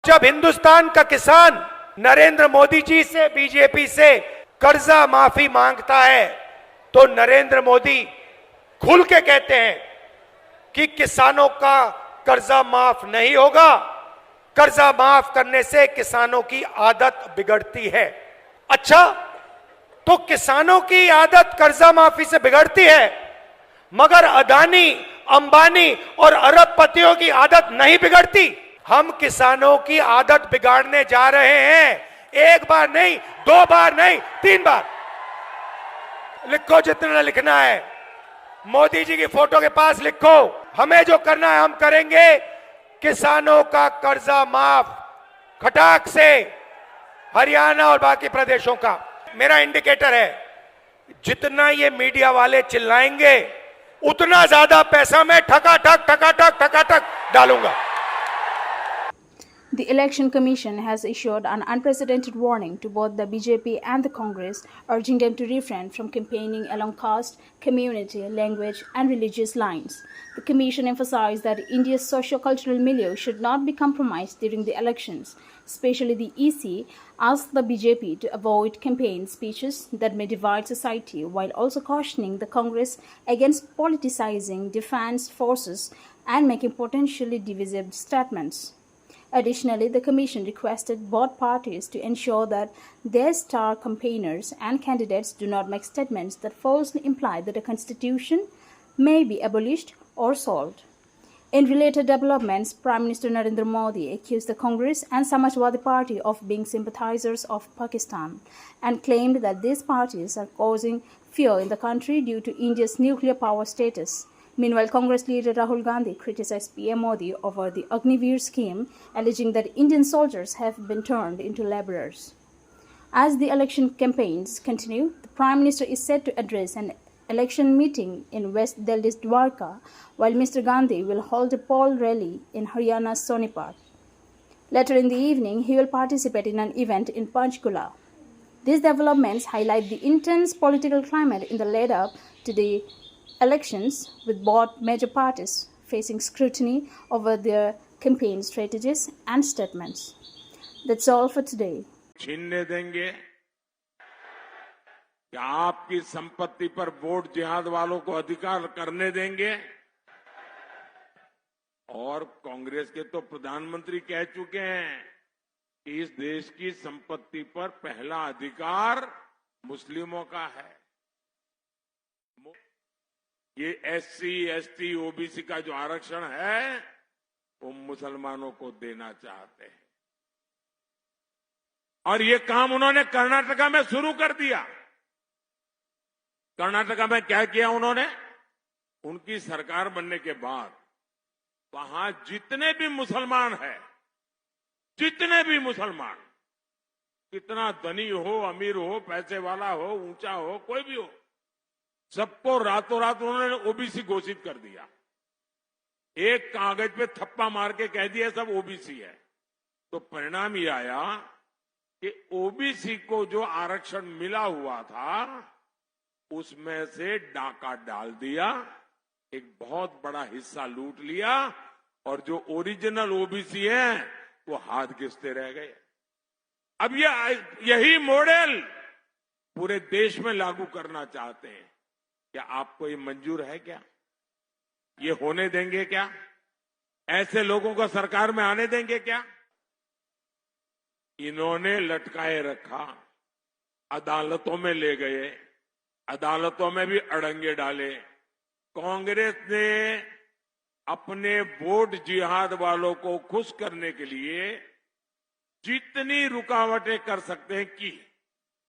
जब हिंदुस्तान का किसान नरेंद्र मोदी जी से, बीजेपी से कर्जा माफी मांगता है तो नरेंद्र मोदी खुल के कहते हैं कि किसानों का कर्जा माफ नहीं होगा, कर्जा माफ करने से किसानों की आदत बिगड़ती है। अच्छा, तो किसानों की आदत कर्जा माफी से बिगड़ती है, मगर अदानी, अंबानी और अरबपतियों की आदत नहीं बिगड़ती। हम किसानों की आदत बिगाड़ने जा रहे हैं। एक बार नहीं, दो बार नहीं, 3 बार। लिखो जितना लिखना है, मोदी जी की फोटो के पास लिखो। हमें जो करना है हम करेंगे। किसानों का कर्जा माफ खटाक से, हरियाणा और बाकी प्रदेशों का। मेरा इंडिकेटर है, जितना ये मीडिया वाले चिल्लाएंगे उतना ज्यादा पैसा मैं ठकाठक डालूंगा। The Election Commission has issued an unprecedented warning to both the BJP and the Congress, urging them to refrain from campaigning along caste, community, language, and religious lines. The Commission emphasized that India's socio-cultural milieu should not be compromised during the elections. Especially the EC asked the BJP to avoid campaign speeches that may divide society, while also cautioning the Congress against politicizing defense forces and making potentially divisive statements. Additionally, the Commission requested both parties to ensure that their star campaigners and candidates do not make statements that falsely imply that the Constitution may be abolished or solved. In related developments, Prime Minister Narendra Modi accused the Congress and Samajwadi Party of being sympathizers of Pakistan and claimed that these parties are causing fear in the country due to India's nuclear power status. Meanwhile, Congress leader Rahul Gandhi criticized PM Modi over the Agniveer scheme, alleging that Indian soldiers have been turned into laborers. As the election campaigns continue, the Prime Minister is set to address an election meeting in West Delhi's Dwarka, while Mr. Gandhi will hold a poll rally in Haryana's Sonipat. Later in the evening, he will participate in an event in Panchkula. These developments highlight the intense political climate in the lead-up to the elections, with both major parties facing scrutiny over their campaign strategies and statements. That's all for today. छीनने देंगे क्या आपकी संपत्ति पर vote जिहाद वालों को अधिकार करने देंगे? और कांग्रेस के तो प्रधानमंत्री कह चुके हैं कि इस देश की संपत्ति पर पहला अधिकार मुस्लिमों का है। ये एससी, एसटी, ओबीसी का जो आरक्षण है वो मुसलमानों को देना चाहते हैं। और ये काम उन्होंने कर्नाटका में शुरू कर दिया। कर्नाटका में क्या किया उन्होंने? उनकी सरकार बनने के बाद वहां जितने भी मुसलमान हैं, जितने भी मुसलमान, कितना धनी हो, अमीर हो, पैसे वाला हो, ऊंचा हो, कोई भी हो, सबको रातों रात उन्होंने ओबीसी घोषित कर दिया। एक कागज पे थप्पा मार के कह दिया सब ओबीसी है। तो परिणाम ये आया कि ओबीसी को जो आरक्षण मिला हुआ था उसमें से डाका डाल दिया, एक बहुत बड़ा हिस्सा लूट लिया, और जो ओरिजिनल ओबीसी है वो हाथ घिसते रह गए। अब यही मॉडल पूरे देश में लागू करना चाहते हैं। क्या आपको ये मंजूर है? क्या ये होने देंगे? क्या ऐसे लोगों को सरकार में आने देंगे? क्या इन्होंने लटकाए रखा, अदालतों में ले गए, अदालतों में भी अड़ंगे डाले। कांग्रेस ने अपने वोट जिहाद वालों को खुश करने के लिए जितनी रुकावटें कर सकते हैं की।